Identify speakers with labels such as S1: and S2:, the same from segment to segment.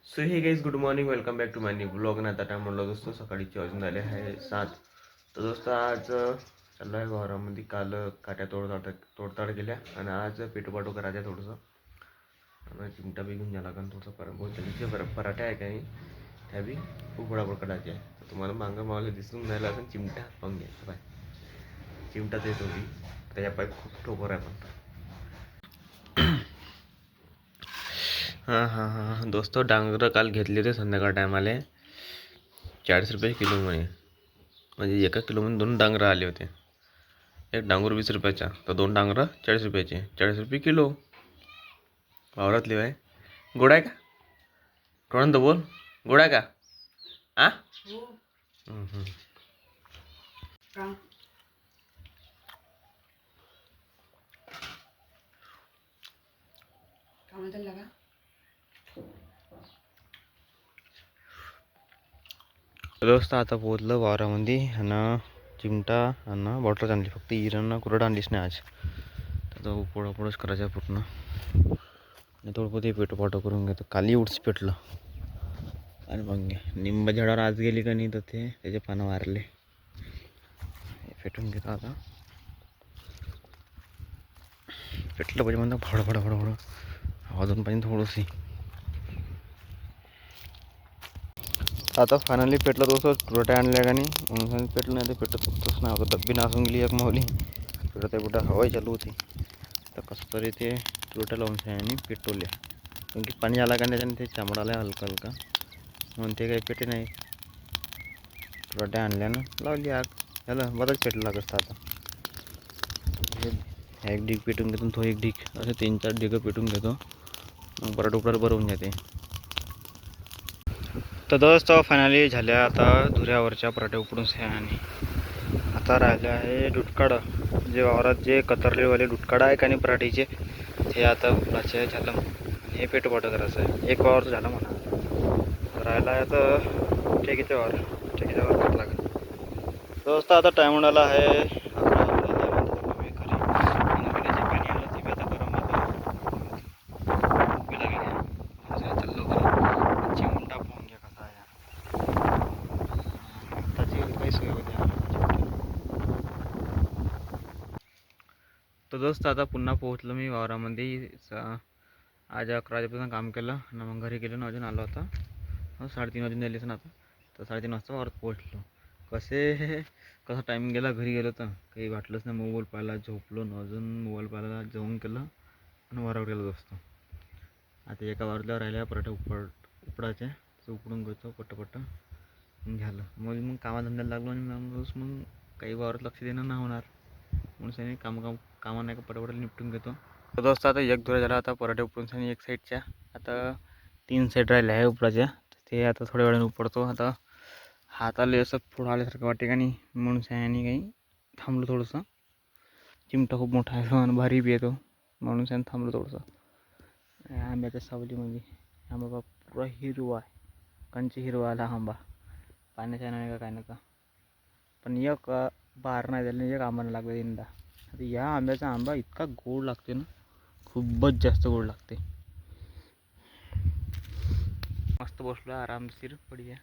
S1: So hey guys good morning, welcome back to my new blog. ना आता time म्हणलं दोस्तों सकाळीचे वाजून झाले आहे 7. तर दोस्तों आज चाललो आहे वावरामध्ये. काल काट्या तोडताड केल्या आणि आज पेटोपाटो करायचं थोडंसं. आणि चिमटा बी घेऊन जायला कारण थोडंसं पराठे आहे काही त्या बी खूप बडाबड करायचे आहे. तर तुम्हाला मागं मावले दिसून जायला असं चिमटा पाहून घ्यायचा पाय. चिमटाच येतो बी त्याच्या पाय खूप ठोकर आहे पण. हां दोस्तों डांगर काल घेतले होते संध्याकाळ टायमाले 40 रुपये किलो म्हणे. म्हणजे एका किलोमध्ये 2 डांगर आले होते. एक डांगर 20 रुपयाचा तर 2 डांगर 40 रुपयाचे, 40 रुपये किलो. वावरातले आहे गोड आहे का? थोडं तर बोल, गोड आहे का? आ दोस्त आता पोहोचलं वावरामध्ये आणि चिमटा आणि बॉटल आणली. फक्त इरांना कुरड आणलीच नाही आज. त्याचा पोळापोळच करायचा पूर्ण आणि थोडं ते पेटोपाटो करून घेतो. काली उठच पेटलं आणि मग निंब झाडावर आज गेली का नाही तर ते त्याचे पानं वारले. पेटून घेतो आता. पेटलं पाहिजे म्हणतो फडफड आवाजून पाहिजे थोडंशी. आता फायनली पेटलं दोस्तों. तुरट्या आणल्या का नाही पेटलं नाही तर पेटत होतच नाही. होतं डब्बी नासून गेली एक माऊली. पेटत आहे कुठं हवाई चालू होती तर कसं तरी ते तुरट्या लावून आणि पेटवल्या. कारण की पाणी आला का त्याच्याने ते चामडाला हलका हलका म्हणून ते काही पेटे नाही. तुरट्या आणल्यानं लावली आग झालं बरंच पेटलं लागत. आता एक ढीग पेटून घेतो, तो एक ढीग असे 3-4 ढिगं पेटून घेतो. मग परत उपरात बरं होऊन जाते. तर दोस्त फायनली झाल्या आता धुऱ्यावरच्या पराठ्या उपडून आणि आता राहिले आहे दुटकाड. जे वावरात जे कतरलेवाले दुटकाड आहे का नाही पराठीचे ते आता उपडाचे झालं. आणि हे पेटोपाटो करायचं आहे. एक वावर झालं म्हणा राहिला आहे तर ठेकीच्या वावर करावं लागेल. दोस्त आता टाईम उडाला आहे. तर दोस्त आता पुन्हा पोहोचलो मी वावरामध्ये. आज 11 वाजेपासून काम केलं आणि मग घरी गेलो ना अजून आलो होता 3:30 वाजून झालेच ना. आता तर 3:30 वाजता वावरात पोहोचलो. कसं टायमिंग गेला घरी गेलो तर काही वाटलंच नाही. मोबाईल पाहायला झोपलो न अजून मोबाईल पाहायला जेवण केलं आणि वरावर गेलो दोस्त. आता एका वावरातल्यावर राहिल्या पराठे उपडायचे ते उपडून घेतो पट्ट झालं. मग कामाधंद्याला लागलो आणि मग काही वावरात लक्ष देणं नाही होणार म्हणून त्याने कामा नाही का पटापट निपटून घेतो. तर दोस्त आता एक धुरा झाला. आता पराठे उपडून एक साईडच्या आता 3 साईड राहिल्या आहे उपडाच्या. ते आता थोड्या वेळाने उपडतो. आता हाताला असं पुढं आल्यासारखं वाटते का नाही म्हणून त्याने काही थांबलो थोडंसं. चिमटा खूप मोठा आहे आणि भारी बी येतो म्हणून त्याने थांबलो थोडंसं. आंब्याच्या सावलीमध्ये आंबा पुरा हिरवा आहे. कंची हिरवा आला आंबा. पाण्याच्या नाही का काय नका पण एक बार नाही झालं एक आंबा लागला यंदा. आता या आंब्याचा आंबा इतका गोड लागते ना, खूपच जास्त गोड लागते. मस्त बसलो आरामशीर बढिया.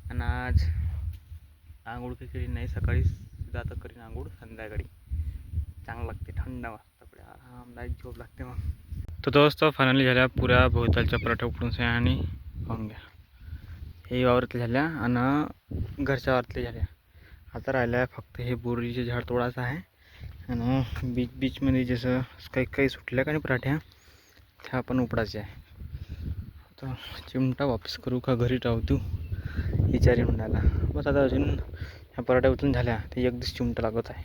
S1: आणि आज आंघोळ काही केली नाही. सकाळी जातं करीन आंघोळ, संध्याकाळी चांगलं लागते थंड मस्त आपल्या आरामदायक झोप लागते. मग तर दोस्त फायनली झाल्या पुऱ्या भोवतालच्या पराठ्या उपडून आणि पाहून घ्या हे वावरातले झाल्या आणि घरच्या वावरातले झाल्या. आता राहिलं आहे फक्त हे बोरीचे झाड तोडायचं आहे आणि बीचमध्ये जसं काही सुटल्या का नाही पराठ्या त्या आपण उपडायच्या आहे. आता चिमटा वापस करू का घरी राहतो विचारी म्हणाला. बस आता अजून ह्या पराठ्या उचलून झाल्या ते एक दिवस चिमटा लागत आहे.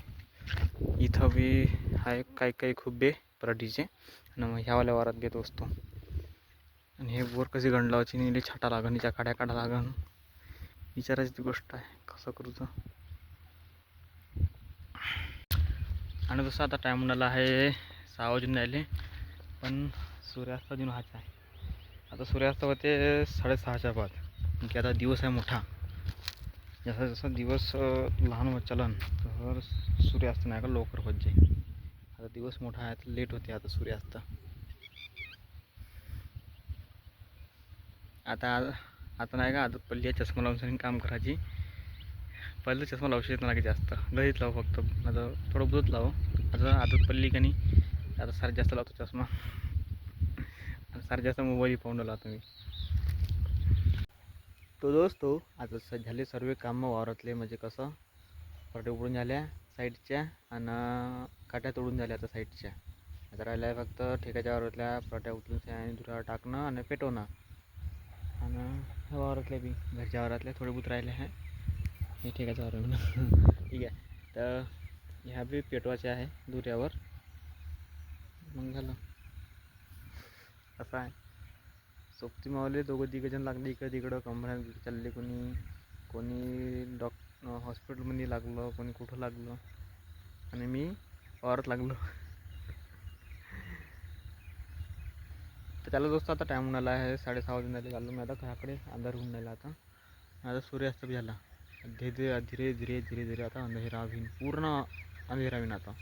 S1: इथं बी आहे काही खूप बे पराठीचे आणि मग ह्यावाल्या वारात घेत असतो. आणि हे बोर कशी गंडलावाची नाही छाटा लागन हिच्या काड्या काढा लागन विचारायची गोष्ट आहे कसं करू तर. आणि तसं आता टाईम उडाला आहे 6 वाजून राहिले पण सूर्यास्त अजून व्हायचा आहे. आता सूर्यास्त होते 6:30च्या बाद. की आता दिवस आहे मोठा. जसा जसा दिवस लहान होत चलन तर सूर्यास्त नाही का लवकर होत जाईल. आता दिवस मोठा आहे तर लेट होते आता सूर्यास्त. आता आता नाही का आता पल्ली चष्मा लावून सनी काम करायची. पहिलं चष्मा लावू येत नाही जास्त, घरीच लावू फक्त. आता थोडं बहुत लावू. आता आदत पडली का नाही आता सारं जास्त लावतो चष्मा. सारं जास्त मोबाईल पाहून लावतो मी. तो दोस्तो आता झाले सर्व कामं वावरातले, म्हणजे कसं पराठे उकडून झाल्या साईडच्या आणि काट्या तोडून झाल्या आता साईडच्या. आता राहिल्या फक्त ठेक्याच्या वावरातल्या पराठ्या उचलून आणि दुसऱ्या टाकणं आणि पेटवणं. आणि वावरातल्या बी घरच्या वावरातल्या थोडे बहुत राहिले आहे. हे ठेक्याच्या वावर ठीक आहे. तर ह्या बी पेटवायचे आहे दुऱ्यावर. मग झालं असं आहे. सोबती मावले दोघं तिघंजण लागले इकडं तिकडं, कंपन्यात चालले. कोणी हॉस्पिटलमध्ये लागलं, कोणी कुठं लागलं, आणि मी वावरात लागलो. तर त्याला दोस्त आता टाईम होऊन आला आहे, 6:30 वाजून झाले. चाललो मी आता घराकडे, अंधार होऊन राहिला आता. आता सूर्यास्त बी झाला. धीरे धीरे धीरे धीरे धीरे आता अंधेरा होईन, पूर्ण अंधेरा होईन आता.